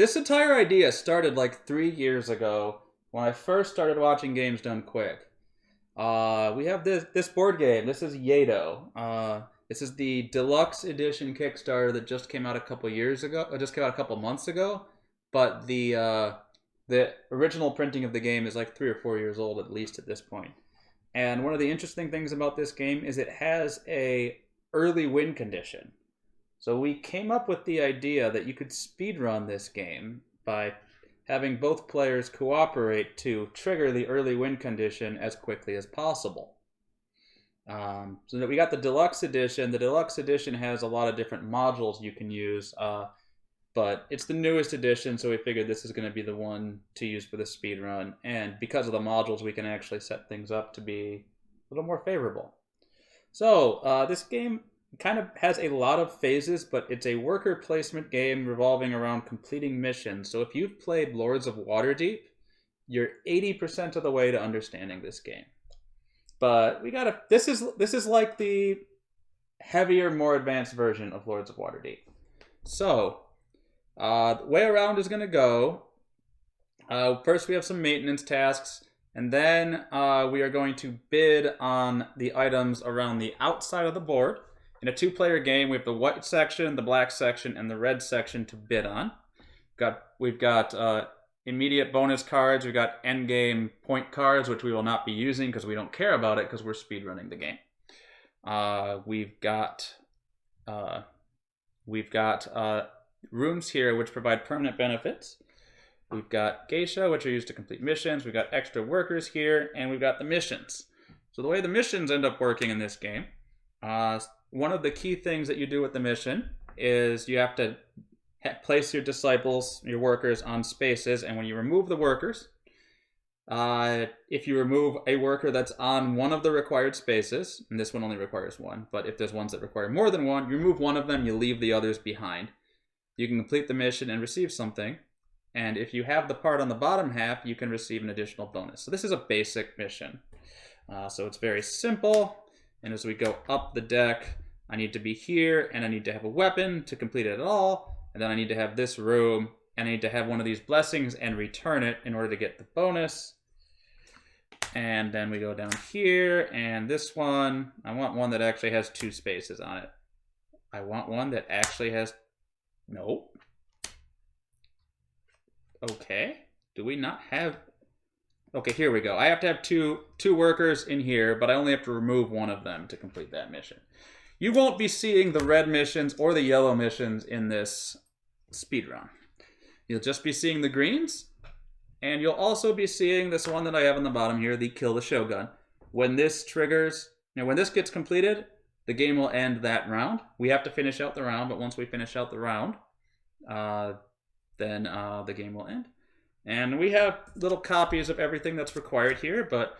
This entire idea started like 3 years ago when I first started watching games done quick. We have this board game. This is Yedo. This is the Deluxe Edition Kickstarter that just came out a couple years ago. Just came out a couple months ago. But the original printing of the game is like 3 or 4 years old at least at this point. And one of the interesting things about this game is it has a early win condition. So we came up with the idea that you could speedrun this game by having both players cooperate to trigger the early win condition as quickly as possible. So that we got the Deluxe Edition. The Deluxe Edition has a lot of different modules you can use, but it's the newest edition, so we figured this is going to be the one to use for the speedrun. And because of the modules, we can actually set things up to be a little more favorable. So this game kind of has a lot of phases, but it's a worker placement game revolving around completing missions. So if you've played Lords of Waterdeep, you're 80% of the way to understanding this game. But this is like the heavier, more advanced version of Lords of Waterdeep. So the way around is going to go. First, we have some maintenance tasks, and then we are going to bid on the items around the outside of the board. In a two-player game, we have the white section, the black section, and the red section to bid on. We've got immediate bonus cards. We've got endgame point cards, which we will not be using because we don't care about it because we're speedrunning the game. We've got rooms here which provide permanent benefits. We've got geisha, which are used to complete missions. We've got extra workers here, and we've got the missions. So the way the missions end up working in this game, one of the key things that you do with the mission is you have to place your disciples, your workers, on spaces, and when you remove the workers, if you remove a worker that's on one of the required spaces, and this one only requires one, but if there's ones that require more than one, you remove one of them, you leave the others behind. You can complete the mission and receive something, and if you have the part on the bottom half, you can receive an additional bonus. So this is a basic mission. So it's very simple, and as we go up the deck, I need to be here, and I need to have a weapon to complete it at all, and then I need to have this room, and I need to have one of these blessings and return it in order to get the bonus. And then we go down here, and this one, I want one that actually has 2 spaces on it. I want one that actually has, no. Okay, do we not have, okay, here we go. I have to have two workers in here, but I only have to remove one of them to complete that mission. You won't be seeing the red missions or the yellow missions in this speedrun. You'll just be seeing the greens, and you'll also be seeing this one that I have on the bottom here, the Kill the Shogun. When this triggers, when this gets completed, the game will end that round. We have to finish out the round, but once we finish out the round, then the game will end. And we have little copies of everything that's required here, but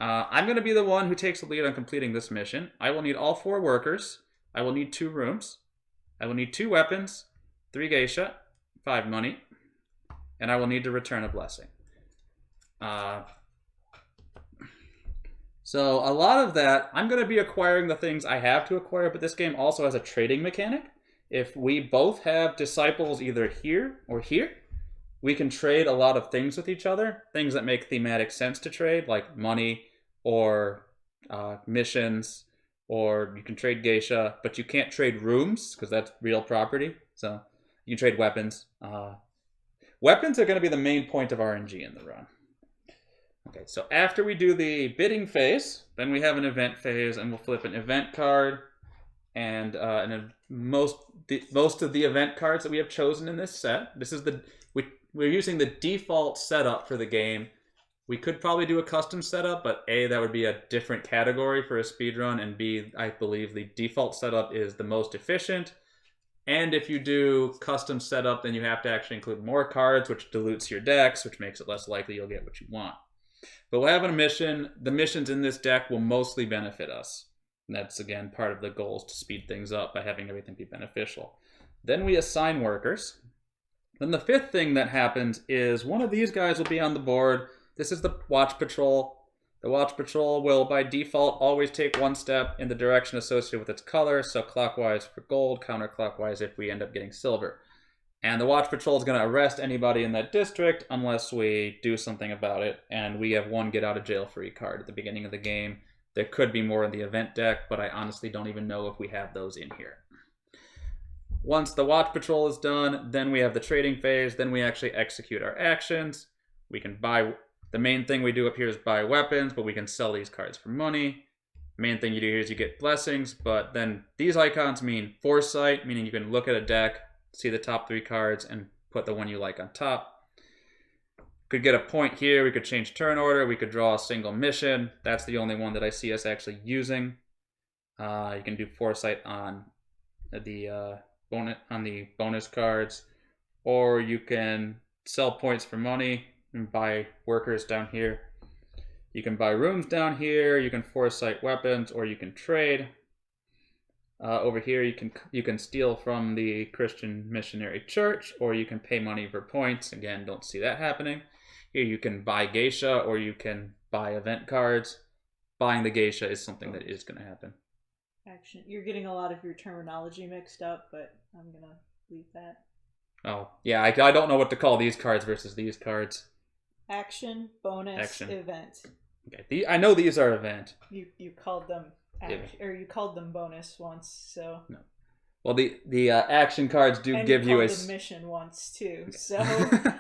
I'm going to be the one who takes the lead on completing this mission. I will need all 4 workers. I will need 2 rooms. I will need 2 weapons, 3 geisha, 5 money, and I will need to return a blessing. So a lot of that, I'm going to be acquiring the things I have to acquire, but this game also has a trading mechanic. If we both have disciples either here or here, we can trade a lot of things with each other, things that make thematic sense to trade, like money or missions, or you can trade geisha, but you can't trade rooms because that's real property. So you can trade weapons. Weapons are going to be the main point of RNG in the run. Okay, so after we do the bidding phase, then we have an event phase, and we'll flip an event card, and most of the event cards that we have chosen in this set. This is we're using the default setup for the game. We could probably do a custom setup, but A, that would be a different category for a speedrun, and B, I believe the default setup is the most efficient. And if you do custom setup, then you have to actually include more cards, which dilutes your decks, which makes it less likely you'll get what you want. But we'll have a mission. The missions in this deck will mostly benefit us. And that's, again, part of the goals to speed things up by having everything be beneficial. Then we assign workers. Then the 5th thing that happens is one of these guys will be on the board. This is the Watch Patrol. The Watch Patrol will, by default, always take 1 step in the direction associated with its color. So clockwise for gold, counterclockwise if we end up getting silver. And the Watch Patrol is going to arrest anybody in that district unless we do something about it. And we have one get out of jail free card at the beginning of the game. There could be more in the event deck, but I honestly don't even know if we have those in here. Once the Watch Patrol is done, then we have the trading phase. Then we actually execute our actions. We can buy... The main thing we do up here is buy weapons, but we can sell these cards for money. Main thing you do here is you get blessings, but then these icons mean foresight, meaning you can look at a deck, see the top 3 cards, and put the one you like on top. Could get a point here, we could change turn order, we could draw a single mission. That's the only one that I see us actually using. You can do foresight on the bonus cards, or you can sell points for money and buy workers down here. You can buy rooms down here, you can foresight weapons, or you can trade. Over here you can steal from the Christian Missionary Church, or you can pay money for points. Again, don't see that happening. Here you can buy geisha, or you can buy event cards. Buying the geisha is something that is going to happen. Action. You're getting a lot of your terminology mixed up, but I'm going to leave that. Oh, yeah, I don't know what to call these cards versus these cards. Action, bonus, event. Okay, I know these are event. You called them or you called them bonus once, so. No. Well, the action cards do give you a mission once too. Okay. So.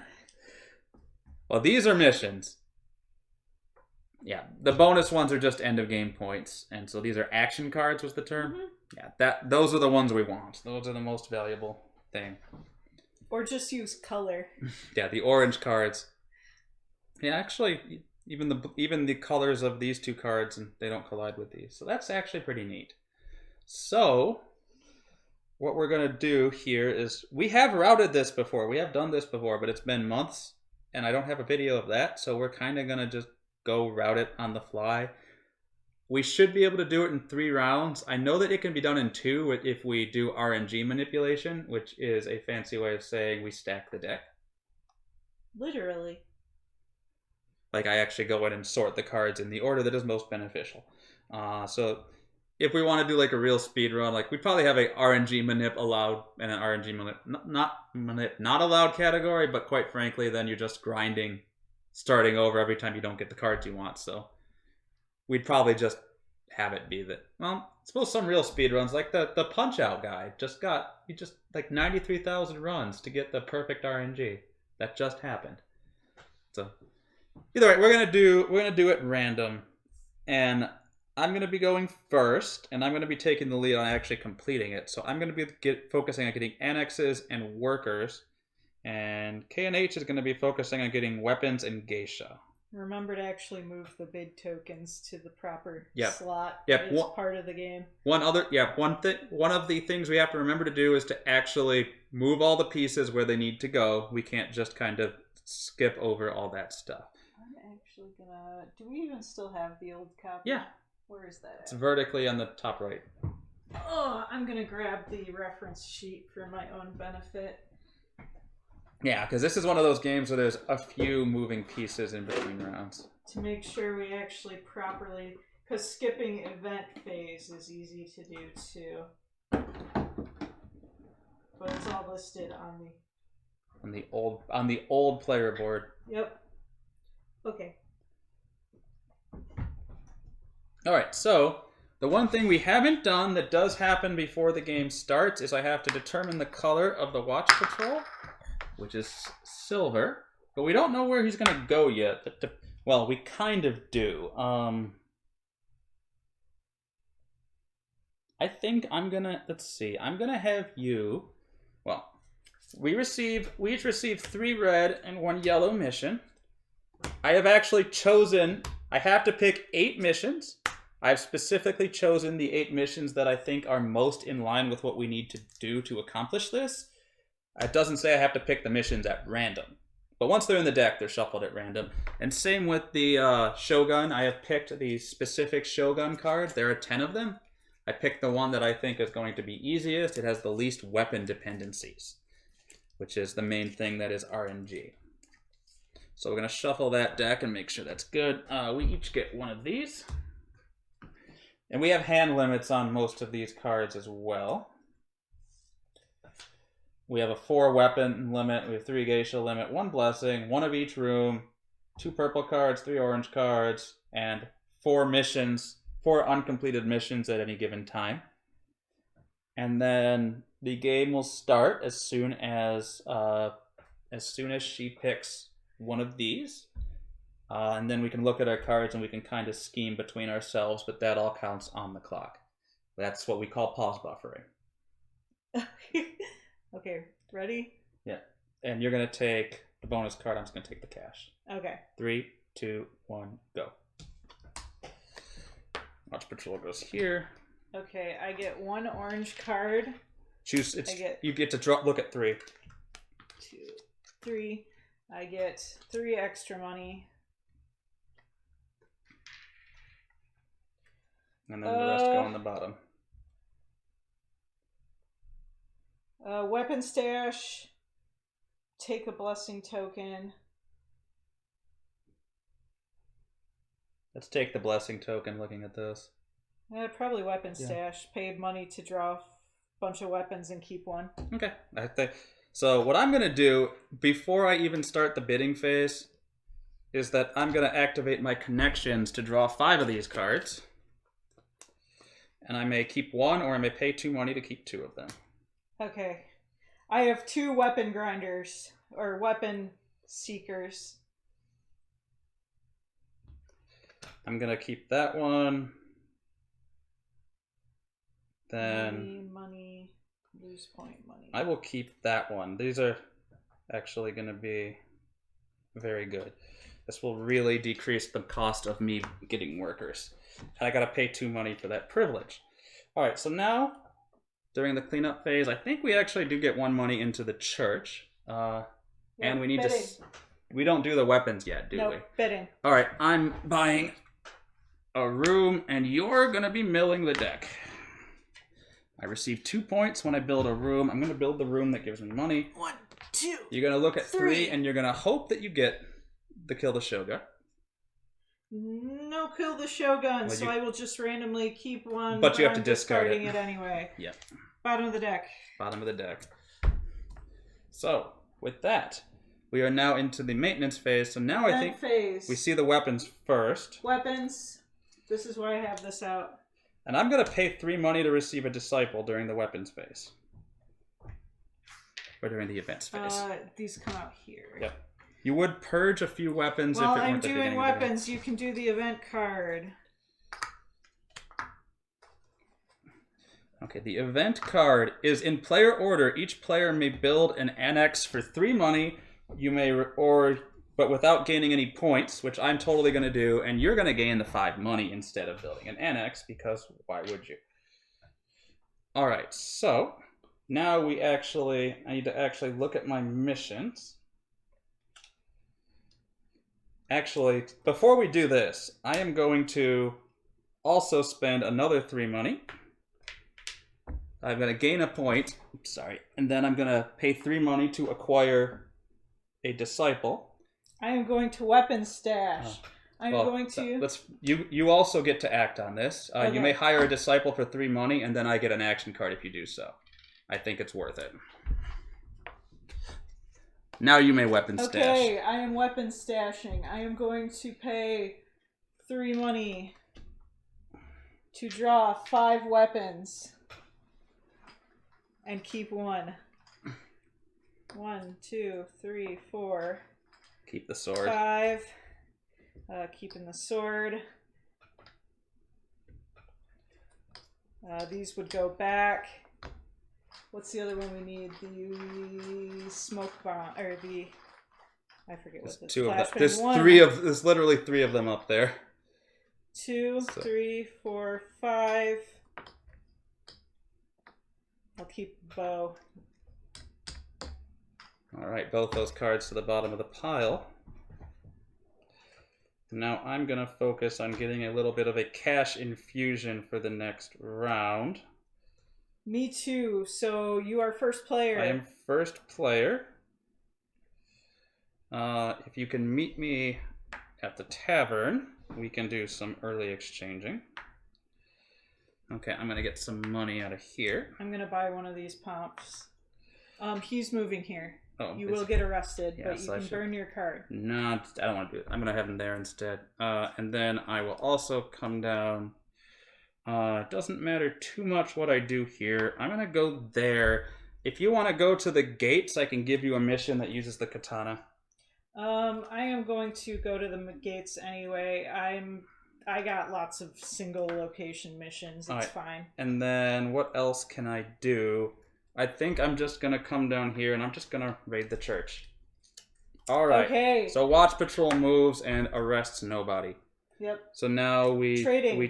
Well, these are missions. Yeah, the bonus ones are just end of game points, and so these are action cards was the term. Mm-hmm. Yeah, those are the ones we want. Those are the most valuable thing. Or just use color. Yeah, the orange cards. Yeah, actually, even the colors of these 2 cards, and they don't collide with these. So that's actually pretty neat. So what we're going to do here is, we have routed this before. We have done this before, but it's been months, and I don't have a video of that. So we're kind of going to just go route it on the fly. We should be able to do it in 3 rounds. I know that it can be done in 2 if we do RNG manipulation, which is a fancy way of saying we stack the deck. Literally. Like, I actually go in and sort the cards in the order that is most beneficial. So if we want to do like a real speed run, like, we probably have a RNG manip allowed and an RNG manip not allowed category, but quite frankly, then you're just grinding, starting over every time you don't get the cards you want. So we'd probably just have it be that, well, I suppose some real speed runs, like the Punch Out guy, he just like 93,000 runs to get the perfect RNG. That just happened. So either way, we're gonna do it random, and I'm gonna be going first, and I'm gonna be taking the lead on actually completing it. So I'm gonna be focusing on getting annexes and workers, and K&H is gonna be focusing on getting weapons and geisha. Remember to actually move the bid tokens to the proper slot. Yep. It's part of the game. One of the things we have to remember to do is to actually move all the pieces where they need to go. We can't just kind of skip over all that stuff. I'm actually gonna... Do we even still have the old copy? Yeah. Where is that at? It's vertically on the top right. Oh, I'm gonna grab the reference sheet for my own benefit. Yeah, because this is one of those games where there's a few moving pieces in between rounds. To make sure we actually properly... Because skipping event phase is easy to do too. But it's all listed on the old player board. Yep. Okay. Alright, so the one thing we haven't done that does happen before the game starts is I have to determine the color of the Watch Patrol, which is silver. But we don't know where he's going to go yet. Well, we kind of do. I think I'm going to... Let's see. I'm going to have you... Well, we each receive 3 red and 1 yellow mission. I have actually chosen... I have to pick 8 missions. I've specifically chosen the 8 missions that I think are most in line with what we need to do to accomplish this. It doesn't say I have to pick the missions at random. But once they're in the deck, they're shuffled at random. And same with the Shogun. I have picked the specific Shogun card. There are 10 of them. I picked the one that I think is going to be easiest. It has the least weapon dependencies, which is the main thing that is RNG. So we're going to shuffle that deck and make sure that's good. We each get 1 of these. And we have hand limits on most of these cards as well. We have a 4 weapon limit. We have 3 geisha limit, 1 blessing, 1 of each room, 2 purple cards, 3 orange cards, and 4 missions, 4 uncompleted missions at any given time. And then the game will start as soon as she picks one of these. And then we can look at our cards and we can kind of scheme between ourselves, but that all counts on the clock. That's what we call pause buffering. Okay, ready? Yeah. And you're going to take the bonus card. I'm just going to take the cash. Okay. 3, 2, 1, go. Watch Patrol goes here. Okay, I get 1 orange card. Choose. You get to draw. Look at 3. 2, 3. I get 3 extra money. And then the rest go on the bottom. Weapon stash. Take a blessing token. Let's take the blessing token looking at this. Probably weapon stash. Paid money to draw a bunch of weapons and keep 1. Okay. So what I'm going to do before I even start the bidding phase is that I'm going to activate my connections to draw 5 of these cards. And I may keep 1 or I may pay 2 money to keep 2 of them. Okay. I have 2 weapon grinders or weapon seekers. I'm going to keep that one. Then Money, lose point money. I will keep that one. These are actually going to be very good. This will really decrease the cost of me getting workers. And I got to pay 2 money for that privilege. All right, so now during the cleanup phase, I think we actually do get 1 money into the church. And we need bidding. We don't do the weapons yet, do we? Nope, bidding. All right, I'm buying a room and you're going to be milling the deck. I receive 2 points when I build a room. I'm going to build the room that gives me money. 1, 2. You're going to look at 3 and you're going to hope that you get the Kill the Shogun. No Kill the Shogun, so I will just randomly keep 1. But you have to I'm discard discarding it anyway. Yep. Bottom of the deck. Bottom of the deck. So, with that, we are now into the maintenance phase. So now I think we see the weapons first. Weapons. This is why I have this out. And I'm going to pay 3 money to receive a disciple during the weapons phase. Or during the events phase. These come out here. Yep. You would purge a few weapons if it weren't I'm the doing beginning weapons. You can do the event card. Okay, the event card is in player order. Each player may build an annex for 3 money. You may, but without gaining any points, which I'm totally going to do, and you're going to gain the 5 money instead of building an annex, because why would you? All right, so now I need to actually look at my missions. Actually, before we do this, I am going to also spend another 3 money. I'm going to gain a point, and then I'm going to pay 3 money to acquire a disciple. I am going to weapon stash. You also get to act on this. Okay. You may hire a disciple for 3 money, and then I get an action card if you do so. I think it's worth it. Now you may weapon stash. Okay, I am weapon stashing. I am going to pay 3 money to draw 5 weapons and keep 1. 1, 2, 3, 4. Keep the sword. 5. Keeping the sword. These would go back. What's the other one we need? The smoke bomb, or the... I forget what this. 2 of them. There's literally 3 of them up there. 2, 3, 4, 5. I'll keep the bow. All right, both those cards to the bottom of the pile. Now I'm going to focus on getting a little bit of a cash infusion for the next round. Me too. So you are first player. I am first player. If you can meet me at the tavern, we can do some early exchanging. Okay, I'm going to get some money out of here. I'm going to buy one of these pumps. He's moving here. Oh, you will get arrested, but yes, you can burn your card. No, I don't want to do it. I'm going to have him there instead. And then I will also come down. It doesn't matter too much what I do here. I'm going to go there. If you want to go to the gates, I can give you a mission that uses the katana. I am going to go to the gates anyway. I got lots of single location missions. It's fine. And then what else can I do? I think I'm just going to come down here and I'm just going to raid the church. All right. Okay. So watch patrol moves and arrests nobody. Yep. So now we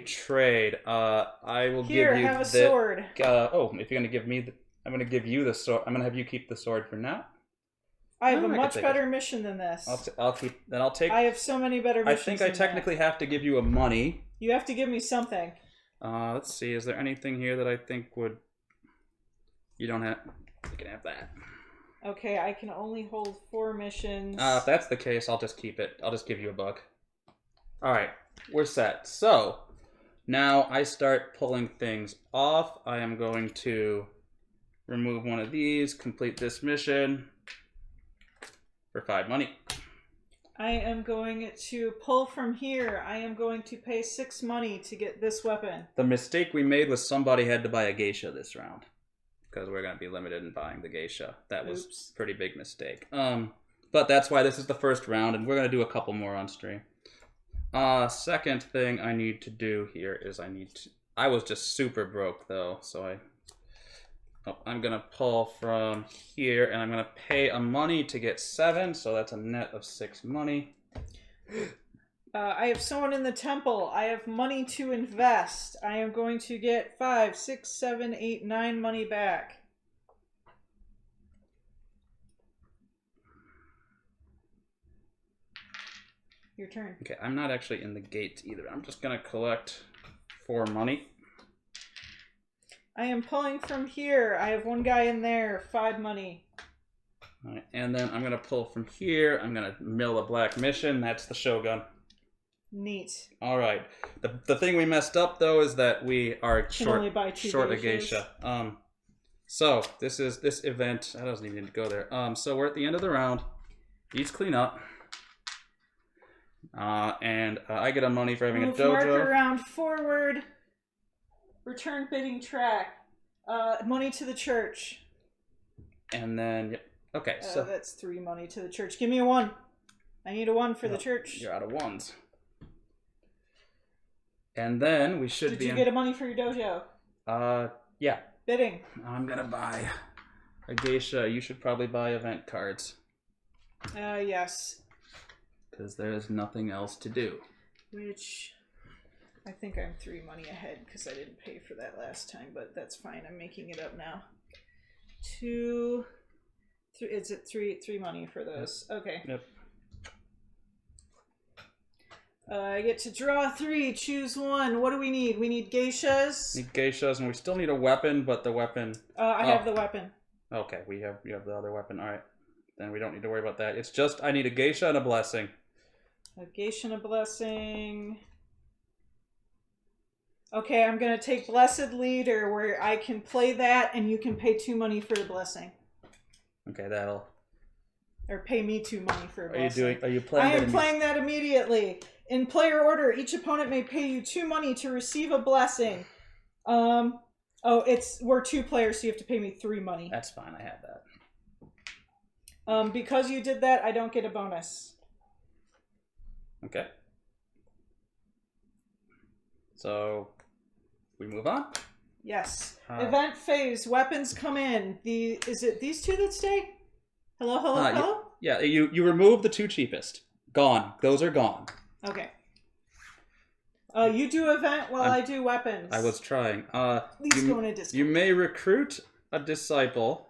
trade. I will give you have a sword. If you're going to give me I'm going to give you the sword. I'm going to have you keep the sword for now. I have a much better mission than this. I'll take. I have so many better missions. I think I technically have to give you a money. You have to give me something. Let's see. Is there anything here that I think would? You don't have. You can have that. Okay, I can only hold 4 missions. If that's the case, I'll just keep it. I'll just give you $1. All right, we're set. So now I start pulling things off. I am going to remove one of these. Complete this mission. For 5 money. I am going to pull from here. I am going to pay 6 money to get this weapon. The mistake we made was somebody had to buy a geisha this round. Because we're going to be limited in buying the geisha. That was a pretty big mistake. But that's why this is the first round, and we're going to do a couple more on stream. Second thing I need to do here is I was just super broke, though, so I'm going to pull from here, and I'm going to pay a money to get 7, so that's a net of 6 money. I have someone in the temple. I have money to invest. I am going to get 5, 6, 7, 8, 9 money back. Your turn. Okay, I'm not actually in the gates either. I'm just going to collect 4 money. I am pulling from here. I have one guy in there. 5 money. All right, and then I'm going to pull from here. I'm going to mill a black mission. That's the Shogun. Neat. All right. The thing we messed up, though, is that we are short a geisha. So this event. I doesn't even need to go there. So we're at the end of the round. Each clean up. And I get a money for having a dojo. Marker round forward. Return bidding track. Money to the church. And then, okay, so that's 3 money to the church. Give me a 1. I need a 1 for the church. You're out of 1s. And then we should Did you get a money for your dojo? Yeah. Bidding. I'm gonna buy a geisha. You should probably buy event cards. Yes. Because there's nothing else to do. Which, I think I'm 3 money ahead because I didn't pay for that last time, but that's fine. I'm making it up now. 2, 3. It's at 3 money for those. Yep. Okay. Yep. I get to draw 3. Choose 1. What do we need? We need geishas. Need geishas, and we still need a weapon, but the weapon. I have the weapon. Okay, you have the other weapon. All right, then we don't need to worry about that. It's just I need a geisha and a blessing. A geisha and a blessing. Okay, I'm going to take Blessed Leader, where I can play that, and you can pay 2 money for the blessing. Okay, that'll... Or pay me 2 money for a blessing. Are you playing I am playing that immediately. In player order, each opponent may pay you 2 money to receive a blessing. We're 2 players, so you have to pay me 3 money. That's fine, I have that. Because you did that, I don't get a bonus. Okay. So, we move on? Yes. Event phase. Weapons come in. Is it these 2 that stay? Hello? Yeah, you remove the 2 cheapest. Gone. Those are gone. Okay. You do event while I do weapons. I was trying. Please go in a discount. You may recruit a disciple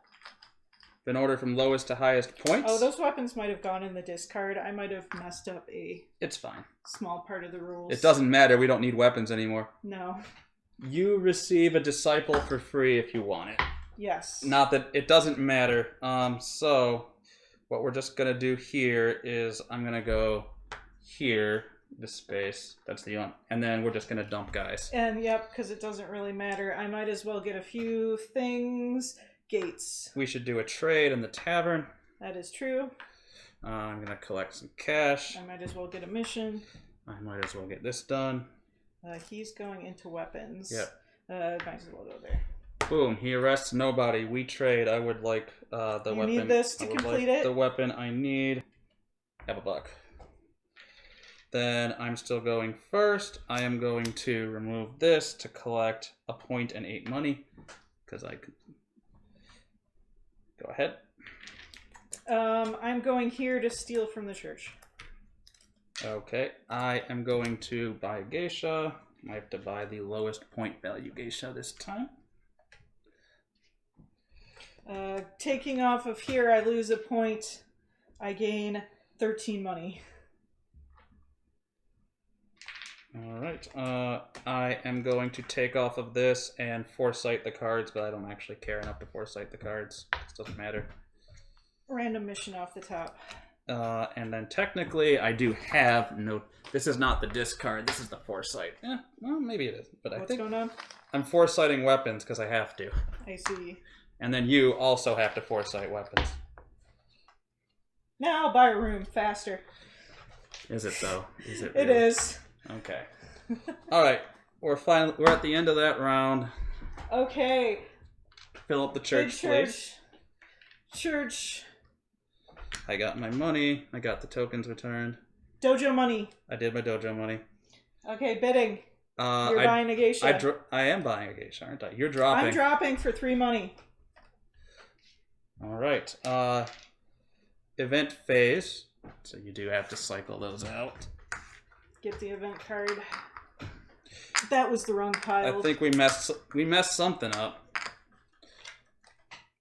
in order from lowest to highest points. Oh, those weapons might have gone in the discard. I might have messed up It's fine. Small part of the rules. It doesn't matter. We don't need weapons anymore. No. You receive a disciple for free if you want it. Yes. Not that it doesn't matter. So what we're just going to do here is I'm going to go here, this space. That's the one. And then we're just going to dump guys. And yep, because it doesn't really matter. I might as well get a few things. gates. We should do a trade in the tavern. That is true. I'm going to collect some cash. I might as well get a mission. I might as well get this done. He's going into weapons. Yep. Might as well go there. Boom. He arrests nobody. We trade. I would like the You weapon. need this to complete it? The weapon I need. Have a buck. Then I'm still going first. I am going to remove this to collect a point and 8 money. Because I could... Go ahead. I'm going here to steal from the church. Okay. I am going to buy a geisha. I have to buy the lowest point value geisha this time. Taking off of here, I lose a point. I gain 13 money. Alright, I am going to take off of this and foresight the cards, but I don't actually care enough to foresight the cards. It doesn't matter. Random mission off the top. And then technically, I do have no... This is not the discard, this is the foresight. Well, maybe it is, but What's going on? I'm foresighting weapons because I have to. I see. And then you also have to foresight weapons. Now I'll buy a room faster. Is it though? Is it? It really? is. Okay. All right. We're at the end of that round. Okay. Fill up the church, please. Church. I got my money. I got the tokens returned. Dojo money. I did my dojo money. Okay, bidding. You're buying a geisha. I am buying a geisha, aren't I? You're dropping. I'm dropping for 3 money. All right. Event phase. So you do have to cycle those out. Get the event card. That was the wrong pile. I think we messed something up.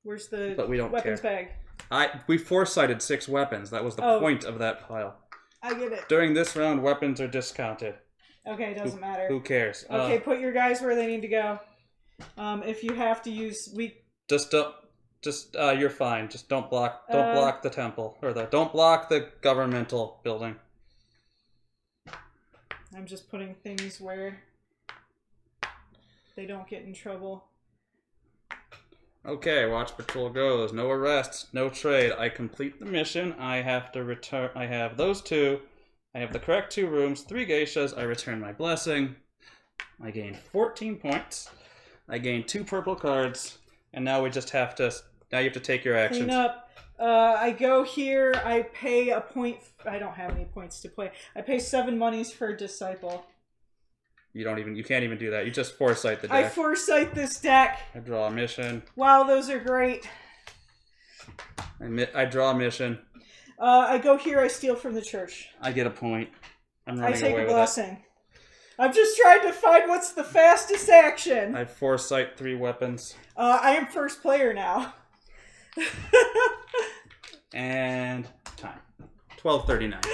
Where's the but we don't weapons care. bag? We foresighted 6 weapons. That was the point of that pile. I get it. During this round, weapons are discounted. Okay, doesn't matter. Who cares? Okay, put your guys where they need to go. If you have to use you're fine. Just don't block the temple or don't block the governmental building. I'm just putting things where they don't get in trouble. Okay, watch patrol goes. No arrests, no trade. I complete the mission. I have to return. I have those 2. I have the correct 2 rooms, 3 geishas. I return my blessing. I gain 14 points. I gain 2 purple cards, and now we just have to. Now you have to take your actions. Clean up. I go here. I pay a point. I don't have any points to play. I pay 7 monies for a disciple. You can't even do that. You just foresight the deck. I foresight this deck. I draw a mission. Wow, those are great. I draw a mission. I go here. I steal from the church. I get a point. I'm running I take away a with blessing. I'm just trying to find what's the fastest action. I foresight 3 weapons. I am first player now. And time. 12:39.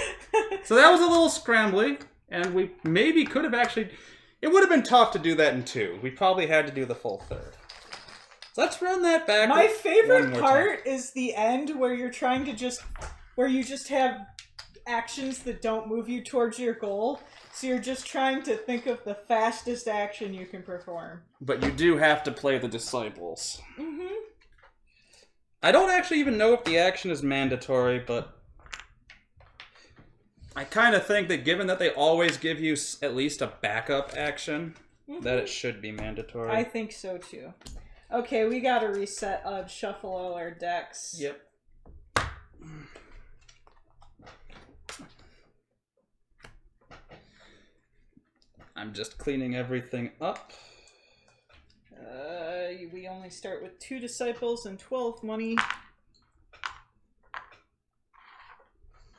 So that was a little scrambly, and we maybe could have actually... It would have been tough to do that in 2. We probably had to do the full third. So let's run that back. My favorite part is the end where you're trying to where you just have actions that don't move you towards your goal. So you're just trying to think of the fastest action you can perform. But you do have to play the disciples. Mm-hmm. I don't actually even know if the action is mandatory, but I kind of think that given that they always give you at least a backup action, that it should be mandatory. I think so too. Okay, we gotta reset, shuffle all our decks. Yep. I'm just cleaning everything up. We only start with 2 disciples and 12 money.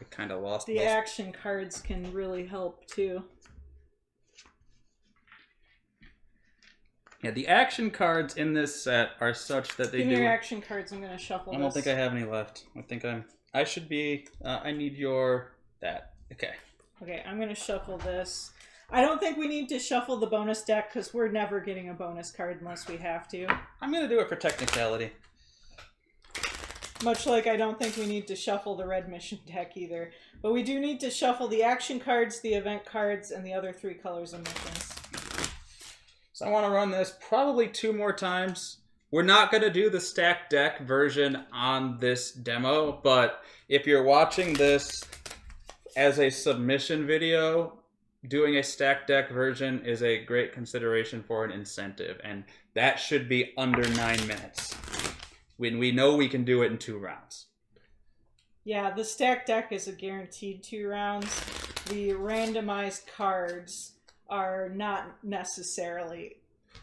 I kind of lost the action cards can really help too. Yeah, the action cards in this set are such that they Give me your action cards. I'm gonna shuffle. I don't think I have any left. I should be. I need that. Okay. Okay, I'm gonna shuffle this. I don't think we need to shuffle the bonus deck because we're never getting a bonus card unless we have to. I'm gonna do it for technicality. Much like I don't think we need to shuffle the red mission deck either. But we do need to shuffle the action cards, the event cards, and the other 3 colors of missions. So I want to run this probably 2 more times. We're not going to do the stacked deck version on this demo, but if you're watching this as a submission video, doing a stacked deck version is a great consideration for an incentive, and that should be under 9 minutes. When we know we can do it in 2 rounds. Yeah, the stacked deck is a guaranteed 2 rounds. The randomized cards are not necessarily...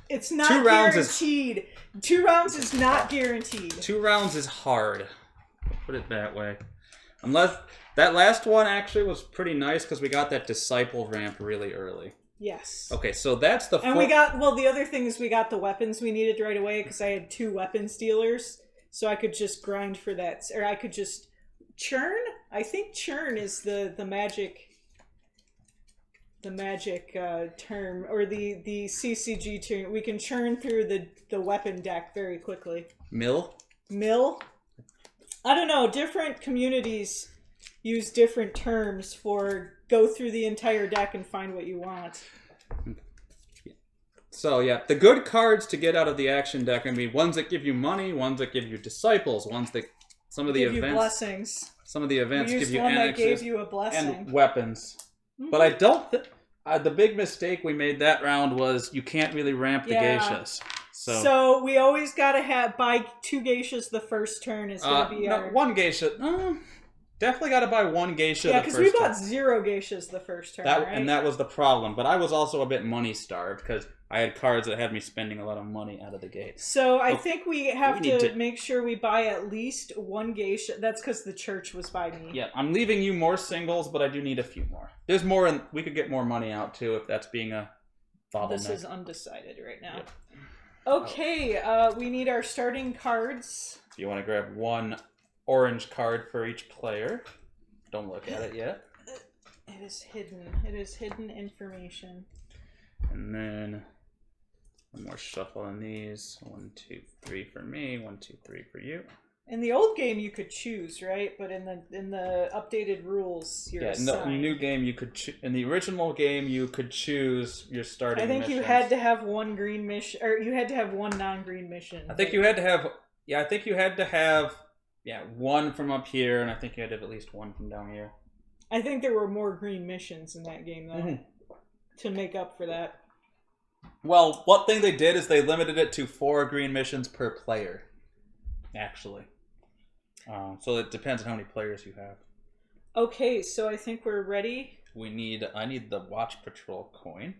It's not 2 rounds guaranteed. 2 rounds is not guaranteed. 2 rounds is hard. Put it that way. Unless that last one actually was pretty nice because we got that disciple ramp really early. Yes. Okay, so that's the. And we got the other thing is we got the weapons we needed right away because I had 2 weapons dealers, so I could just grind for that, or I could just churn. I think churn is the magic. The magic term, or the CCG term. We can churn through the weapon deck very quickly. Mill? I don't know. Different communities use different terms for go through the entire deck and find what you want. So yeah, the good cards to get out of the action deck are going to be ones that give you money, ones that give you disciples, ones that some of the give events, you blessings. Some of the events we give you one annexes that gave you a blessing. and weapons. Mm-hmm. But I don't. The big mistake we made that round was you can't really ramp the geishas. So we always gotta buy 2 geishas the first turn. Is gonna be our 1 geisha. Definitely got to buy 1 geisha. Yeah, because we bought 0 geishas the first turn. Right? And that was the problem. But I was also a bit money starved because I had cards that had me spending a lot of money out of the gate. So I think we have to make sure we buy at least 1 geisha. That's because the church was by me. Yeah, I'm leaving you more singles, but I do need a few more. There's more, and we could get more money out too if that's being a bottleneck. This is undecided right now. Yep. Okay, we need our starting cards. If you want to grab 1 orange card for each player. Don't look at it yet. It is hidden. It is hidden information. And then 1 more shuffle on these. 1, 2, 3 for me. 1, 2, 3 for you. In the old game, you could choose, right? But in the updated rules, you're assigned. In the new game, you could. In the original game, you could choose your starting. I think missions. You had to have 1 green mission, or you had to have 1 non-green mission. I think you had to have. Yeah, I think you had to have. Yeah, 1 from up here, and I think you had to have at least 1 from down here. I think there were more green missions in that game, though, to make up for that. Well, one thing they did is they limited it to 4 green missions per player, actually. So it depends on how many players you have. Okay, so I think we're ready. I need the Watch Patrol coin.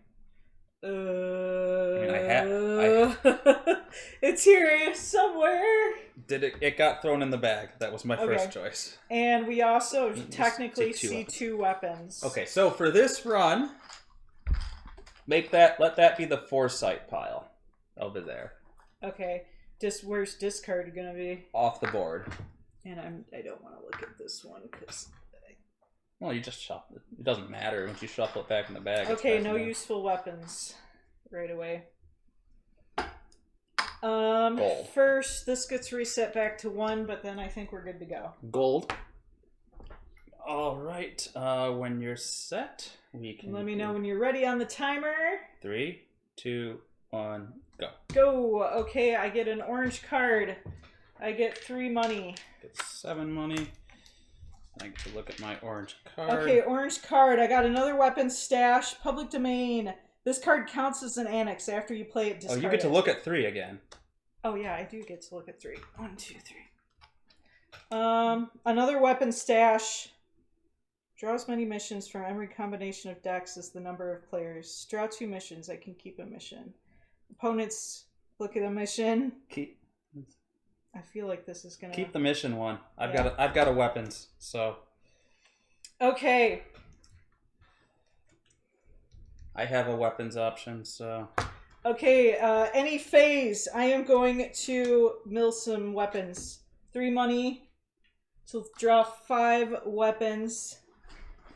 It's here somewhere. It got thrown in the bag. That was my first choice. And we also technically see 2 weapons. Okay, so for this run, let that be the foresight pile over there. Okay. Where's discard gonna be? Off the board. And I don't want to look at this one because. Well, you just shuffle it. It doesn't matter once you shuffle it back in the bag. Okay, no useful weapons right away. Gold. First, this gets reset back to 1, but then I think we're good to go. Gold. All right. When you're set, we can. Let me know when you're ready on the timer. 3, 2, 1, go. Go. Okay, I get an orange card. I get 3 money. Get 7 money. I get to look at my orange card. Okay, orange card. I got another weapon stash. Public domain. This card counts as an annex after you play it. Discard you get to look at 3 again. Oh yeah, I do get to look at 3. 1, 2, 3. Another weapon stash. Draw as many missions from every combination of decks as the number of players. Draw 2 missions. I can keep a mission. Opponents look at a mission. I feel like this is gonna keep the mission one. I've got a weapons, so okay. I have a weapons option, so okay. Any phase, I am going to mill some weapons. 3 money to draw 5 weapons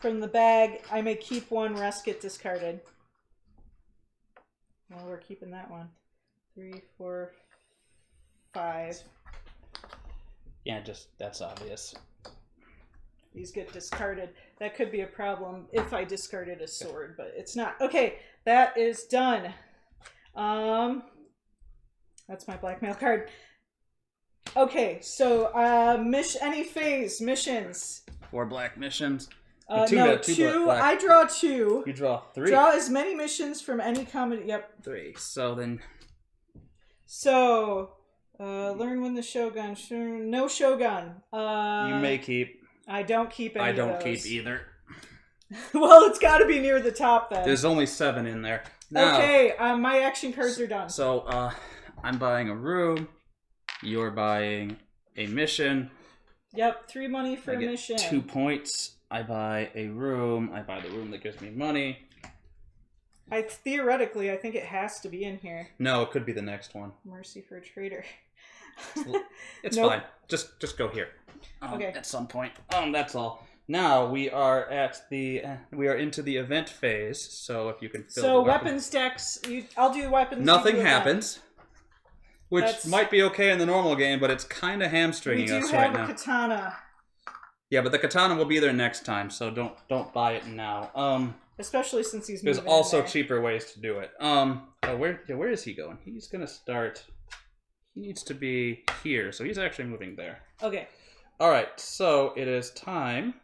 from the bag. I may keep 1. Rest get discarded. Well, we're keeping that one. 3, 4, 5. Yeah, that's obvious. These get discarded. That could be a problem if I discarded a sword, but it's not. Okay, that is done. That's my blackmail card. Okay, so any phase missions. 4 black missions. No, two. Black. I draw 2. You draw 3. Draw as many missions from any common. Yep. 3. So then. So, learn when the Shogun. No Shogun. You may keep. I don't keep any. I don't of those. keep either. Well, it's got to be near the top then. There's only 7 in there. Now, okay, my action cards are done. So, I'm buying a room. You're buying a mission. Yep, 3 money for a mission. 2 points. I buy a room. I buy the room that gives me money. Theoretically, I think it has to be in here. No, it could be the next one. Mercy for a traitor. It's fine. Just go here. Okay. At some point. That's all. Now we are into the event phase. So if you can fill the weapons decks. I'll do weapons. Nothing happens. Which might be okay in the normal game, but it's kind of hamstringing us right now. We do have a katana. Yeah, but the katana will be there next time, so don't buy it now. Especially since he's there's moving also cheaper ways to do it. Where is he going? He's gonna start. He needs to be here, so he's actually moving there. Okay. All right, so it is time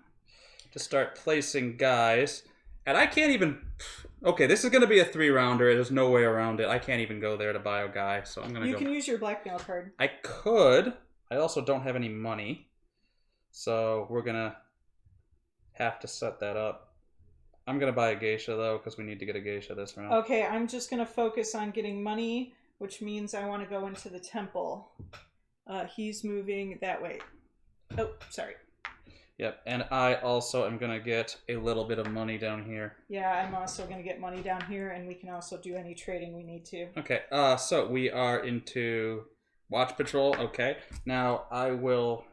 to start placing guys, and I can't even. Okay, this is gonna be a 3-rounder. There's no way around it. I can't even go there to buy a guy, so I'm gonna. You can use your blackmail card. I could. I also don't have any money. So we're going to have to set that up. I'm going to buy a geisha, though, because we need to get a geisha this round. Okay, I'm just going to focus on getting money, which means I want to go into the temple. He's moving that way. Oh, sorry. Yep, and I also am going to get a little bit of money down here. Yeah, I'm also going to get money down here, and we can also do any trading we need to. Okay, so we are into watch patrol. Okay, now I will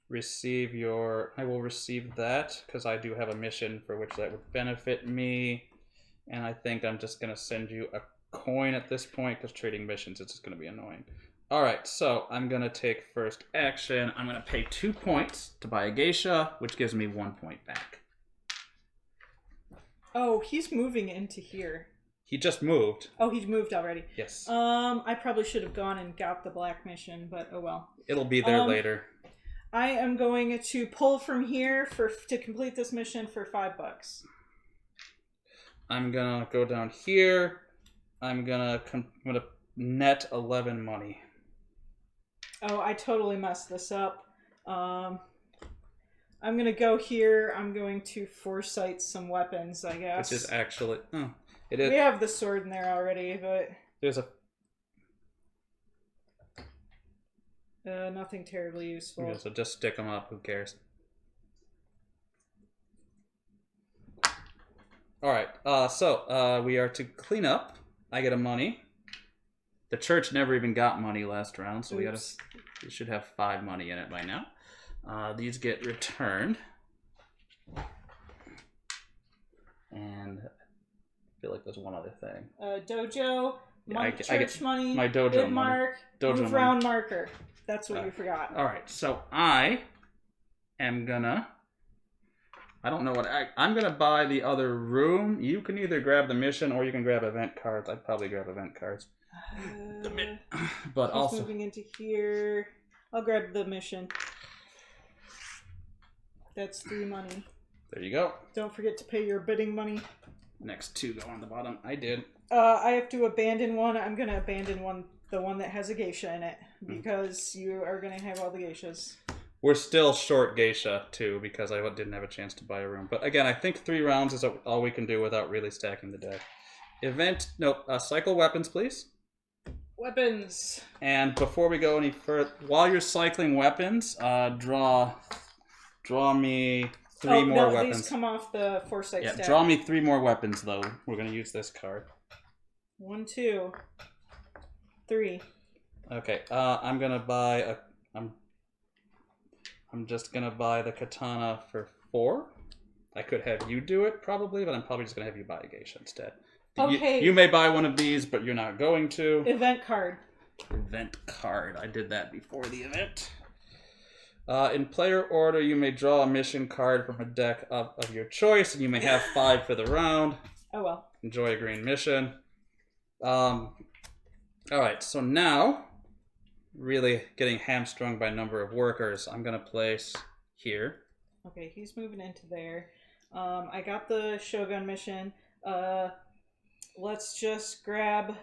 receive that because I do have a mission for which that would benefit me, and I think I'm just gonna send you a coin at this point because trading missions is just gonna be annoying. All right, so I'm gonna take first action. I'm gonna pay 2 points to buy a geisha, which gives me 1 point back. Oh, he's moving into here. He just moved. Oh, he's moved already. Yes. I probably should have gone and got the black mission, but oh well. It'll be there later. I am going to pull from here to complete this mission for $5. I'm gonna go down here. I'm gonna net 11 money. Oh, I totally messed this up. I'm gonna go here. I'm going to foresight some weapons, I guess. Which is actually it is. We have the sword in there already, but there's a. Nothing terribly useful. Yeah, so just stick them up. Who cares? All right. So we are to clean up. I get a money. The church never even got money last round, so we should have 5 money in it by now. These get returned, and I feel like there's one other thing. Dojo. Church I get money. My dojo bid money. Mark. Dojo move money. round marker. That's what you forgot. All right, so I am gonna. I don't know what I'm gonna buy the other room. You can either grab the mission or you can grab event cards. I'd probably grab event cards. But he's also moving into here. I'll grab the mission. That's 3 money. There you go. Don't forget to pay your bidding money. Next 2 go on the bottom. I did. I have to abandon one. I'm gonna abandon the one that has a geisha in it, because you are gonna have all the geishas. We're still short geisha too because I didn't have a chance to buy a room. But again, I think 3 rounds is all we can do without really stacking the deck. Cycle weapons, please. Weapons. And before we go any further, while you're cycling weapons, draw me 3 more weapons. These come off the foresight stack. Draw me 3 more weapons though. We're gonna use this card. 1, 2, 3. Okay. I'm gonna buy I'm just gonna buy the katana for 4. I could have you do it probably, but I'm probably just gonna have you buy a geisha instead. Okay. You may buy one of these, but you're not going to. Event card. Event card. I did that before the event. In player order, you may draw a mission card from a deck of your choice, and you may have 5 for the round. Oh well. Enjoy a green mission. All right, so now, really getting hamstrung by number of workers, I'm going to place here. Okay, he's moving into there. I got the Shogun mission. Let's just grab...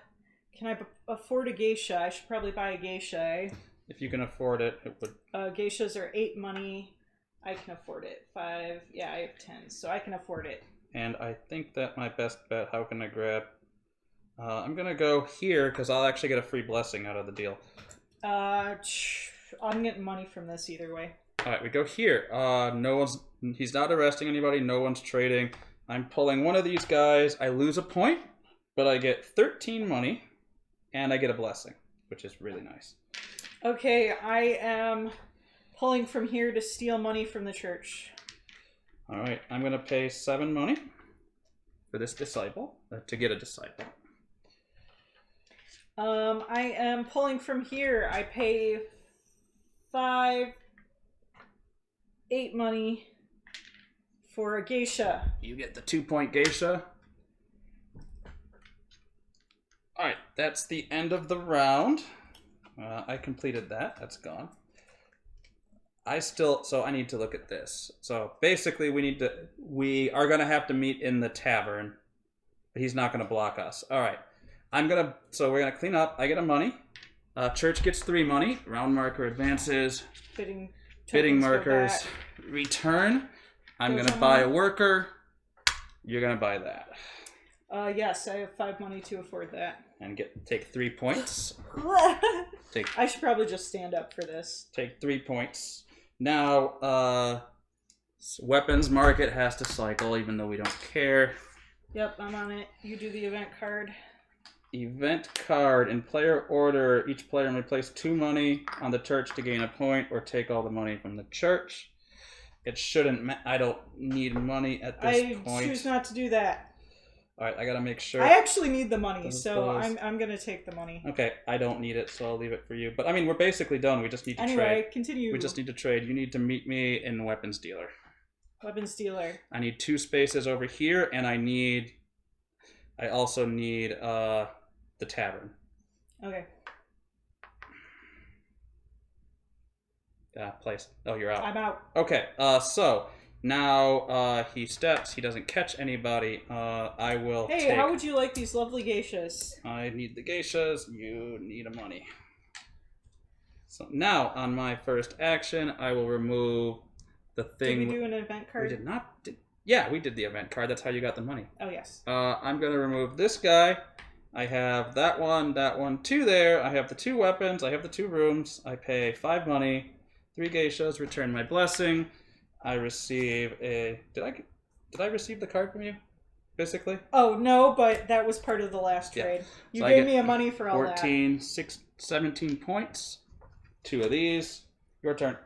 Can I afford a geisha? I should probably buy a geisha, eh? If you can afford it, it would... Geishas are 8 money. I can afford it. 5... Yeah, I have 10, so I can afford it. And I think that my best bet, how can I grab... I'm going to go here, because I'll actually get a free blessing out of the deal. I'm getting money from this either way. Alright, we go here. He's not arresting anybody, no one's trading. I'm pulling one of these guys. I lose a point, but I get 13 money, and I get a blessing, which is really nice. Okay, I am pulling from here to steal money from the church. Alright, I'm going to pay 7 money for this disciple, to get a disciple. I am pulling from here. I pay 8 money for a geisha. You get the 2-point geisha. Alright, that's the end of the round. I completed that. That's gone. So I need to look at this. So basically we are going to have to meet in the tavern, but he's not going to block us. Alright. So we're going to clean up. I get a money. Church gets 3 money. Round marker advances. Bidding markers return. I'm going to buy a worker. You're going to buy that. Yes, I have 5 money to afford that. And take 3 points. I should probably just stand up for this. Take 3 points. Now, weapons market has to cycle, even though we don't care. Yep, I'm on it. You do the event card. Event card. In player order, each player may place 2 money on the church to gain a point, or take all the money from the church. It shouldn't. I don't need money at this point. I choose not to do that. All right, I gotta make sure. I actually need the money, so I'm gonna take the money. Okay, I don't need it, so I'll leave it for you. But I mean, we're basically done. We just need to trade. Anyway, continue. We just need to trade. You need to meet me in weapons dealer. Weapons dealer. I need 2 spaces over here, and I also need the tavern. Okay. Place. Oh, you're out. I'm out. Okay. So now he steps. He doesn't catch anybody. I will. Hey, how would you like these lovely geishas? I need the geishas. You need a money. So now on my first action, I will remove the thing. Did we do an event card? We did not. Yeah, we did the event card. That's how you got the money. Oh yes. I'm gonna remove this guy. I have that one, 2 there. I have the 2 weapons. I have the 2 rooms. I pay 5 money, 3 geishas. Return my blessing. I receive a. Did I receive the card from you? Basically. Oh no, but that was part of the last trade. You gave me a money for all 14, 17 points. 2 of these. Your turn.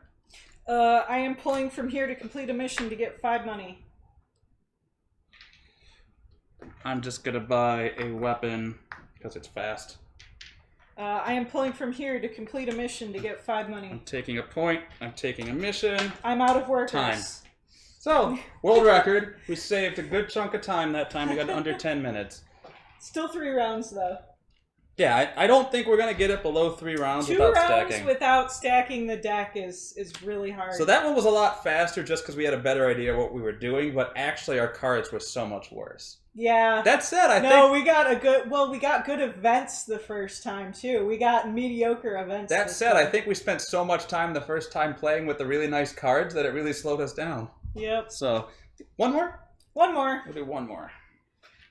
I am pulling from here to complete a mission to get 5 money. I'm just gonna buy a weapon because it's fast. I am pulling from here to complete a mission to get 5 money. I'm taking a point. I'm taking a mission. I'm out of workers. Time. So, world record. We saved a good chunk of time that time. We got under 10 minutes. Still 3 rounds though. Yeah, I don't think we're gonna get it below 3 rounds without stacking. 2 rounds without stacking the deck is really hard. So that one was a lot faster just because we had a better idea of what we were doing, but actually our cards were so much worse. Yeah. That said, I think... we got good events the first time too. We got mediocre events. That said, I think we spent so much time the first time playing with the really nice cards that it really slowed us down. Yep. So, one more? One more. We'll do one more.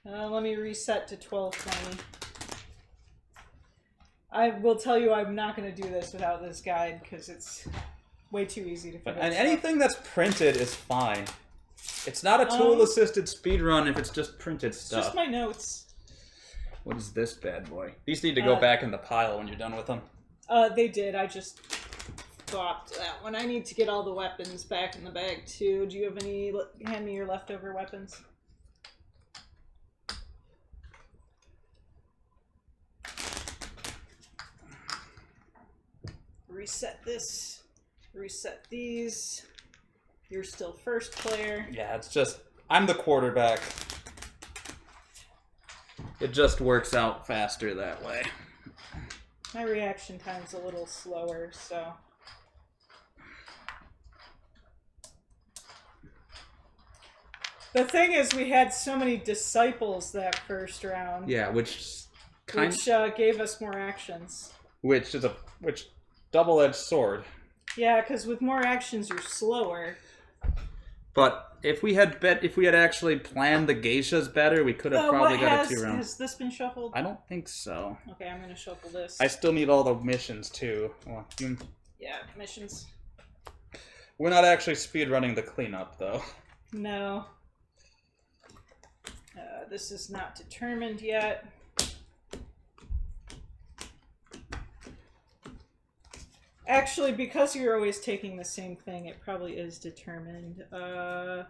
Let me reset to 1220. I will tell you I'm not going to do this without this guide because it's way too easy to figure out. And anything that's printed is fine. It's not a tool-assisted speedrun if it's just printed stuff. It's just my notes. What is this bad boy? These need to go back in the pile when you're done with them. They did. I just thought that when I need to get all the weapons back in the bag too. Do you have any? Hand me your leftover weapons. Reset this. Reset these. You're still first player. Yeah, it's just... I'm the quarterback. It just works out faster that way. My reaction time's a little slower, so... The thing is, we had so many disciples that first round. Yeah, which gave us more actions. Which is a double-edged sword. Yeah, because with more actions, you're slower. But if we had actually planned the geishas better, we could have probably got a 2 round. Has this been shuffled? I don't think so. Okay, I'm gonna shuffle this. I still need all the missions too. Well, yeah, missions. We're not actually speedrunning the cleanup though. No. This is not determined yet. Actually, because you're always taking the same thing, it probably is determined. Oh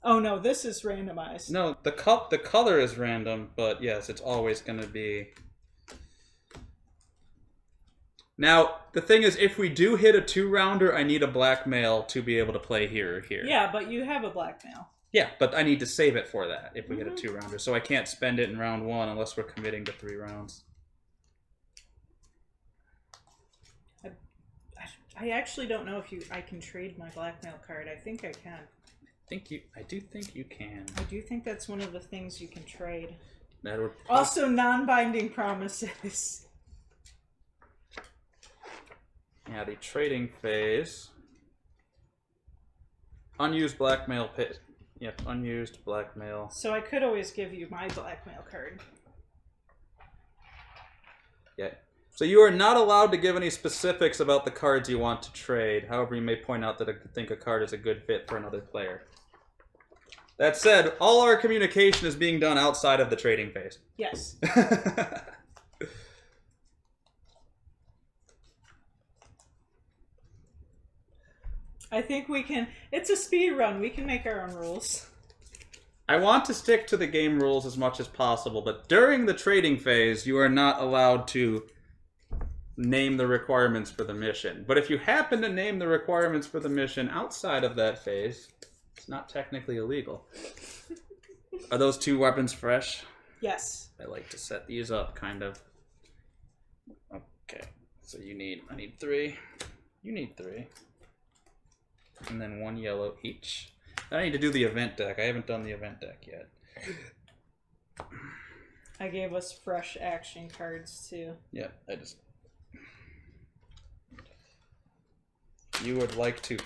no, this is randomized. No, the color is random, but yes, it's always going to be... Now, the thing is, if we do hit a 2-rounder, I need a blackmail to be able to play here or here. Yeah, but you have a blackmail. Yeah, but I need to save it for that if we hit a 2-rounder, so I can't spend it in round 1 unless we're committing to 3 rounds. I actually don't know if I can trade my blackmail card. I think I can. I do think you can. I do think that's one of the things you can trade. That would also, non-binding promises. Yeah, the trading phase. Unused blackmail pit. Yep, unused blackmail. So I could always give you my blackmail card. Yeah. So you are not allowed to give any specifics about the cards you want to trade. However, you may point out that I think a card is a good fit for another player. That said, all our communication is being done outside of the trading phase. Yes. I think we can... It's a speed run. We can make our own rules. I want to stick to the game rules as much as possible, but during the trading phase, you are not allowed to name the requirements for the mission. But if you happen to name the requirements for the mission outside of that phase, it's not technically illegal. Are those 2 weapons fresh? Yes. I like to set these up, kind of. Okay, so I need 3. You need 3. And then 1 yellow each. I need to do the event deck. I haven't done the event deck yet. I gave us fresh action cards too. Yeah, You would like to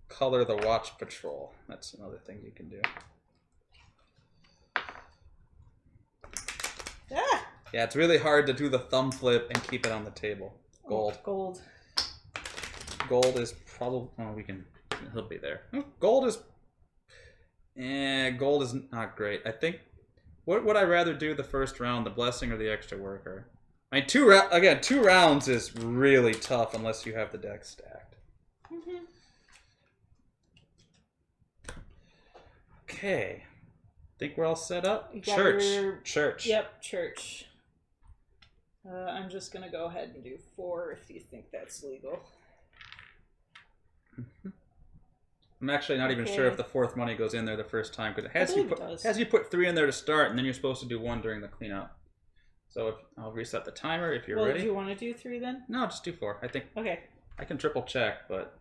color the watch patrol. That's another thing you can do. Ah! Yeah, it's really hard to do the thumb flip and keep it on the table. Gold. Gold. Gold is probably... Oh, he'll be there. Gold is not great. I think... What would I rather do the first round, the blessing or the extra worker? I mean, 2 rounds is really tough unless you have the deck stacked. Mm-hmm. Okay. Think we're all set up? Church. Yep, church. I'm just going to go ahead and do 4 if you think that's legal. I'm actually not even sure if the 4th money goes in there the first time, because it has you put 3 in there to start, and then you're supposed to do 1 during the cleanup. So I'll reset the timer if you're ready. Do you want to do 3 then? No, just do 4. I think. Okay. I can triple check, but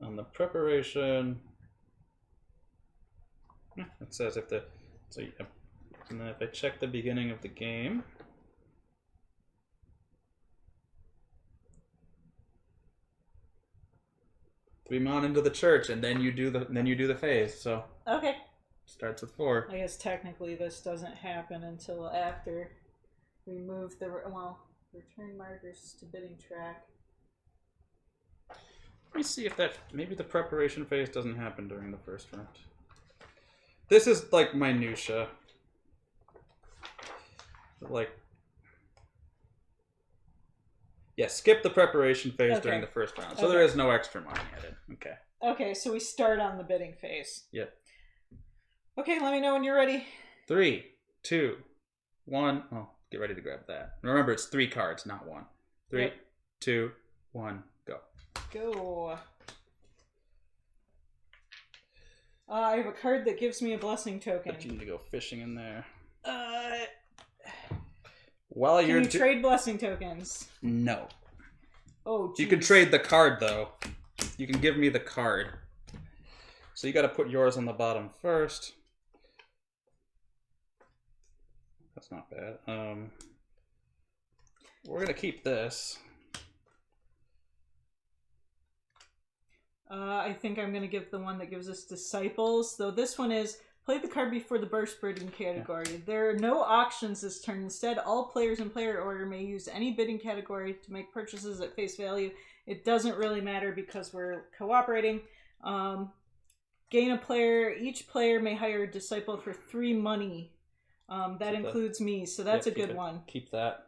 on the preparation, it says and then if I check the beginning of the game. Three mon into the church, and then you do the phase. So okay, starts with 4. I guess technically this doesn't happen until after we move return markers to bidding track. Let me see if maybe the preparation phase doesn't happen during the first round. This is like minutia. Yeah, skip the preparation phase during the first round. So there is no extra money added. Okay. Okay, so we start on the bidding phase. Yep. Okay, let me know when you're ready. 3, 2, 1. Oh, get ready to grab that. Remember, it's 3 cards, not 1. 3, 2, 1, go. Go. I have a card that gives me a blessing token. But you need to go fishing in there. Can you trade blessing tokens? No. Oh, geez. You can trade the card, though. You can give me the card. So you got to put yours on the bottom first. That's not bad. We're going to keep this. I think I'm going to give the one that gives us Disciples. Though this one is, play the card before the burst bidding category. Yeah. There are no auctions this turn. Instead, all players in player order may use any bidding category to make purchases at face value. It doesn't really matter because we're cooperating. Gain a player. Each player may hire a Disciple for 3 money. That includes me, so that's a good one. Keep that.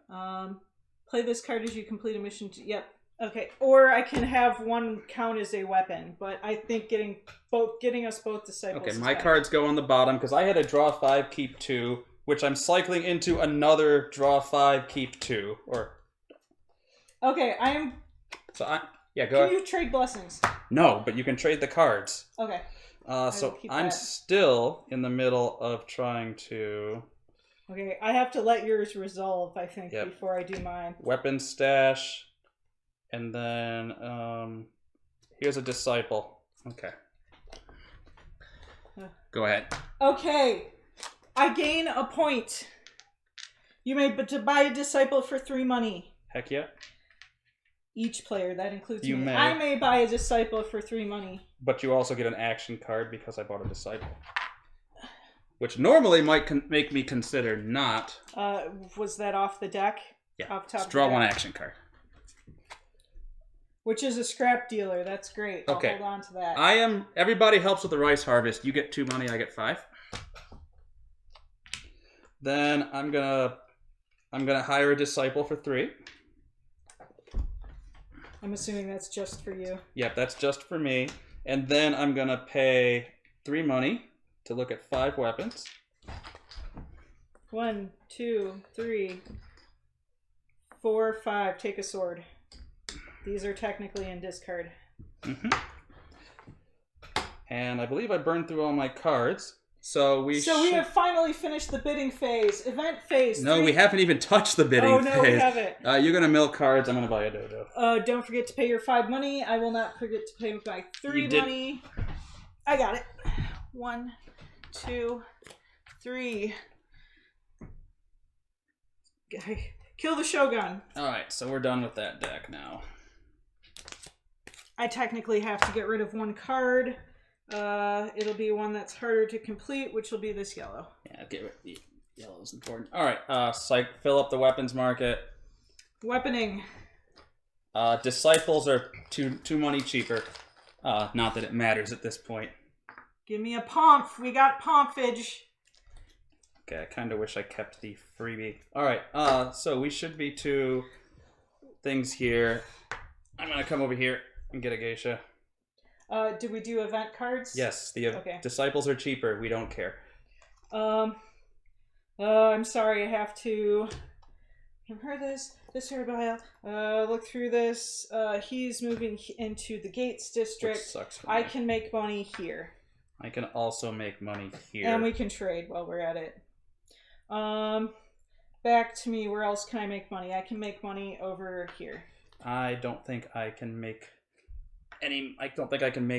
Play this card as you complete a mission. Yep. Okay, or I can have one count as a weapon, but I think getting us both Disciples. Okay, my cards go on the bottom because I had a draw 5, keep 2, which I'm cycling into another draw 5, keep 2. Okay, I am. So go ahead. Can you trade blessings? No, but you can trade the cards. Okay. So I'm still in the middle of trying to. Okay, I have to let yours resolve, I think, before I do mine. Weapon stash. And then, here's a Disciple. Okay. Go ahead. Okay. I gain a point. You may buy a Disciple for 3 money. Heck yeah. Each player, that includes you me. May. I may buy a Disciple for 3 money. But you also get an action card because I bought a Disciple. Which normally might make me consider not. Was that off the deck? Yeah. Off top. Just draw one action card. Which is a scrap dealer. That's great. I'll hold on to that. Everybody helps with the rice harvest. You get 2 money, I get 5. Then I'm gonna hire a Disciple for 3. I'm assuming that's just for you. Yep, that's just for me. And then I'm gonna pay 3 money to look at 5 weapons. 1, 2, 3, 4, 5. Take a sword. These are technically in discard. Mm-hmm. And I believe I burned through all my cards. So we have finally finished the bidding phase. Event phase. No, we haven't even touched the bidding phase. Oh, no, we haven't. You're going to mill cards. I'm going to buy a dojo. Don't forget to pay your 5 money. I will not forget to pay my 3 money. I got it. 1, 2, 3. Kill the Shogun. Alright, so we're done with that deck now. I technically have to get rid of 1 card. It'll be one that's harder to complete, which will be this yellow. Yeah, get rid of yellow is important. Alright, fill up the weapons market. Weaponing. Disciples are 2 money cheaper. Not that it matters at this point. Give me a pomp. We got pompage. Okay, I kind of wish I kept the freebie. Alright, so we should be 2 things here. I'm going to come over here and get a geisha. Did we do event cards? Yes, the Disciples are cheaper. We don't care. I'm sorry, I have to compare this herbile. Look through this. He's moving into the Gates district. Which sucks for I me. can make money here. I can also make money here. And we can trade while we're at it. Back to me. Where else can I make money? I can make money over here. I don't think I can make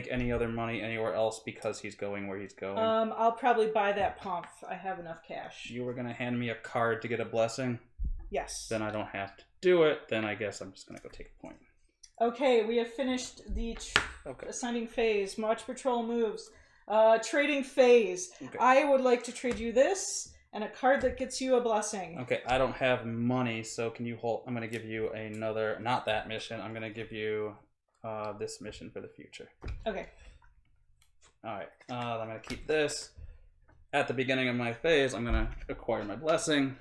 any other money anywhere else because he's going where he's going. I'll probably buy that pomp. I have enough cash. You were going to hand me a card to get a blessing? Yes. Then I don't have to do it. Then I guess I'm just going to go take a point. Okay, we have finished the assigning phase. Watch patrol moves. Trading phase. Okay. I would like to trade you this and a card that gets you a blessing. Okay, I don't have money, so can you hold... I'm going to give you another... Not that mission. I'm going to give you this mission for the future. Okay. Alright, I'm going to keep this. At the beginning of my phase, I'm going to acquire my blessing.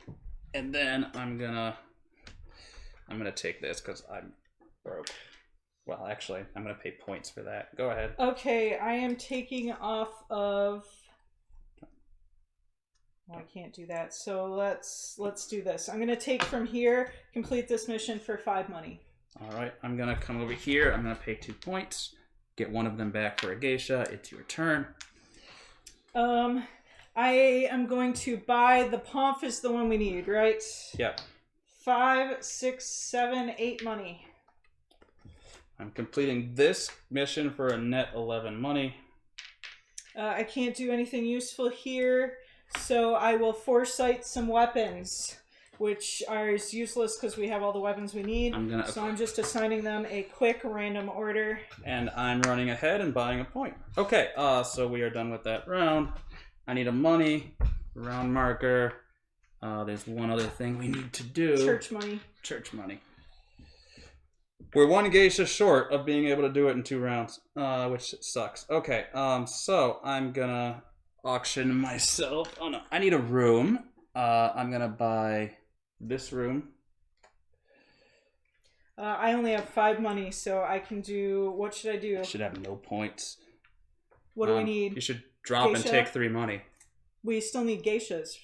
And then I'm going to take this because I'm broke. Well, actually, I'm going to pay points for that. Go ahead. Okay, I am taking off of... Well, I can't do that. So let's do this. I'm going to take from here, complete this mission for 5 money. All right, I'm going to come over here. I'm going to pay 2 points. Get one of them back for a geisha. It's your turn. I am going to buy the Pomp is the one we need, right? Yep. 5, 6, 7, 8 money. I'm completing this mission for a net 11 money. I can't do anything useful here, so I will foresight some weapons, which are useless because we have all the weapons we need. So I'm just assigning them a quick random order. And I'm running ahead and buying a point. Okay, so we are done with that round. I need a money, round marker. There's one other thing we need to do. Church money. Church money. We're one geisha short of being able to do it in 2 rounds, which sucks. Okay, so I'm gonna auction myself. Oh no, I need a room. I'm gonna buy this room. I only have 5 money, so I can do. What should I do? I should have no points. What do we need? You should drop Geisha? and take 3 money. We still need geishas.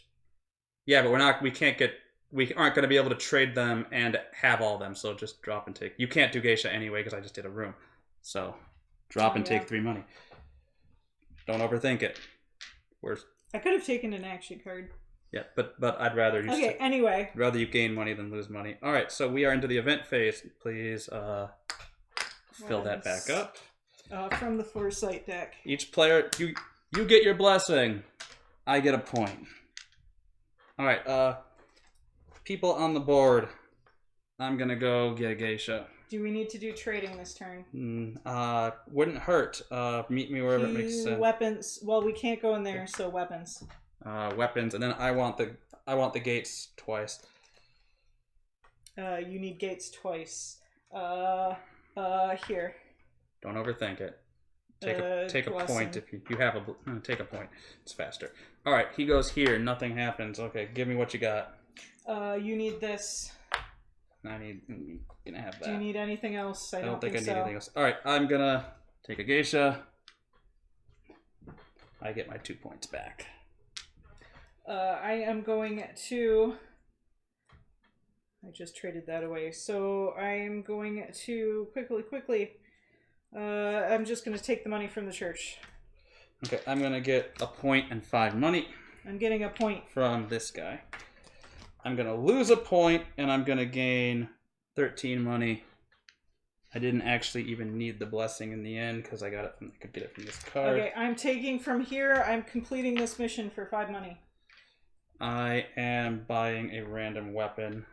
Yeah, but we aren't going to be able to trade them and have all of them, so just drop and take. You can't do geisha anyway because I just did a room. So drop and take 3 money. Don't overthink it. I could have taken an action card. Yeah, but I'd rather you anyway. I'd rather you gain money than lose money. All right, so we are into the event phase. Please fill that back up. From the foresight deck. Each player, you get your blessing. I get a point. All right, people on the board. I'm gonna go get a geisha. Do we need to do trading this turn? Wouldn't hurt. Meet me wherever it makes sense. Weapons. Well, we can't go in there, so weapons. Weapons, and then I want the gates twice. You need gates twice. Here. Don't overthink it. Take a point if you have a take a point. It's faster. All right, he goes here. Nothing happens. Okay, give me what you got. You need this. I'm gonna have that. Do you need anything else? I don't think I need so. anything else. All right, I'm gonna take a geisha. I get my 2 points back. I am going to. I just traded that away, so I am going to quickly. I'm just going to take the money from the church. Okay, I'm going to get a point and 5 money. I'm getting a point from this guy. I'm going to lose a point, and I'm going to gain 13 money. I didn't actually even need the blessing in the end because I could get it from this card. Okay, I'm taking from here. I'm completing this mission for 5 money. I am buying a random weapon.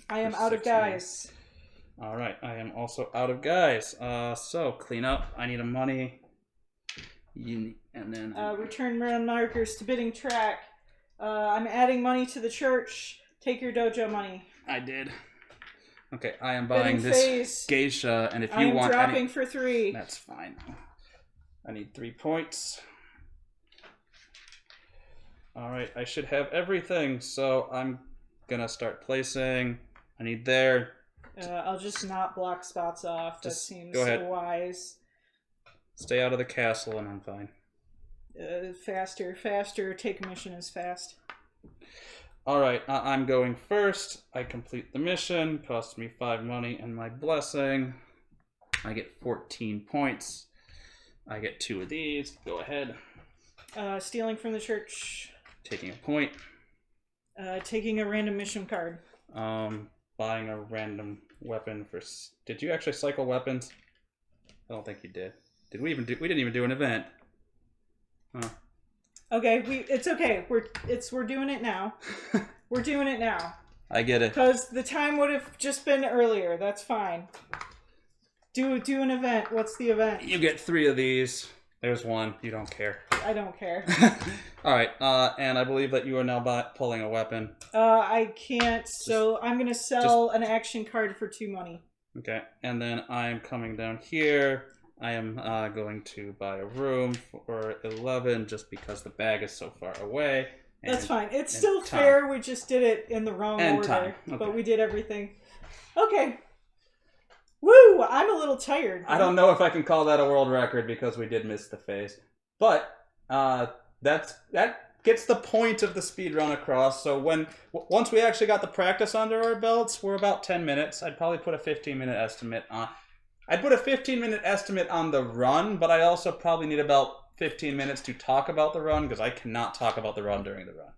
I am out of guys. All right, I am also out of guys. So clean up. I need a money. And then return random markers to bidding track. I'm adding money to the church. Take your dojo money. I did. Okay, I am buying bidding this phase. geisha, and if I you am want, dropping for 3. That's fine. I need 3 points. All right, I should have everything, so I'm gonna start placing. I need there. I'll just not block spots off. That seems wise. Stay out of the castle and I'm fine. Faster. Take a mission is fast. Alright, I'm going first. I complete the mission. Costs me 5 money and my blessing. I get 14 points. I get 2 of these. Go ahead. Stealing from the church. Taking a point. Taking a random mission card. Buying a random weapon for... Did you actually cycle weapons? I don't think you did. Did we even do... We didn't even do an event. Huh. Okay, it's okay. We're doing it now. We're doing it now. I get it. Because the time would have just been earlier. That's fine. Do an event. What's the event? You get 3 of these. There's 1. You don't care. I don't care. All right, and I believe that you are now pulling a weapon. I can't, so I'm going to sell an action card for 2 money. Okay, and then I'm coming down here. I am going to buy a room for 11 just because the bag is so far away. That's fine. It's still fair. We just did it in the wrong order. Okay. But we did everything. Okay. Woo! I'm a little tired. I don't know if I can call that a world record because we did miss the phase. But that gets the point of the speed run across. So once we actually got the practice under our belts, we're about 10 minutes. I'd probably put a 15-minute estimate on. I'd put a 15-minute estimate on the run, but I also probably need about 15 minutes to talk about the run because I cannot talk about the run during the run.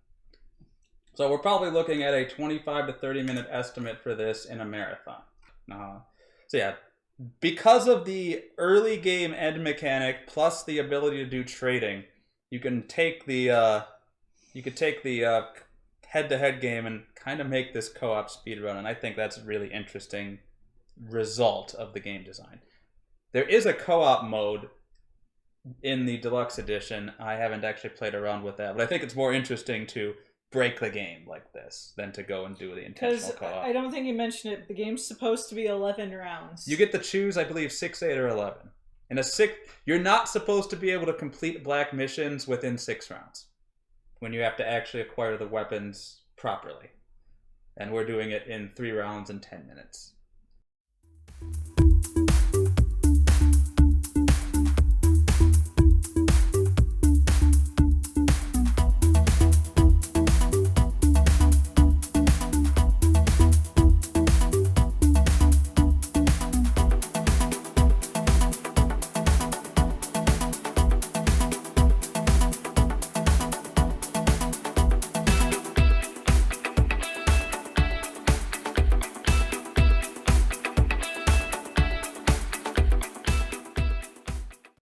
So we're probably looking at a 25 to 30 minute estimate for this in a marathon. So yeah, because of the early game end mechanic plus the ability to do trading, you can take the head-to-head game and kind of make this co-op speedrun, and I think that's a really interesting result of the game design. There is a co-op mode in the deluxe edition. I haven't actually played around with that, but I think it's more interesting to break the game like this than to go and do the intentional co-op. I don't think you mentioned it. The game's supposed to be 11 rounds. You get to choose, I believe, 6, 8, or 11. In a 6, you're not supposed to be able to complete black missions within 6 rounds when you have to actually acquire the weapons properly. And we're doing it in 3 rounds and 10 minutes.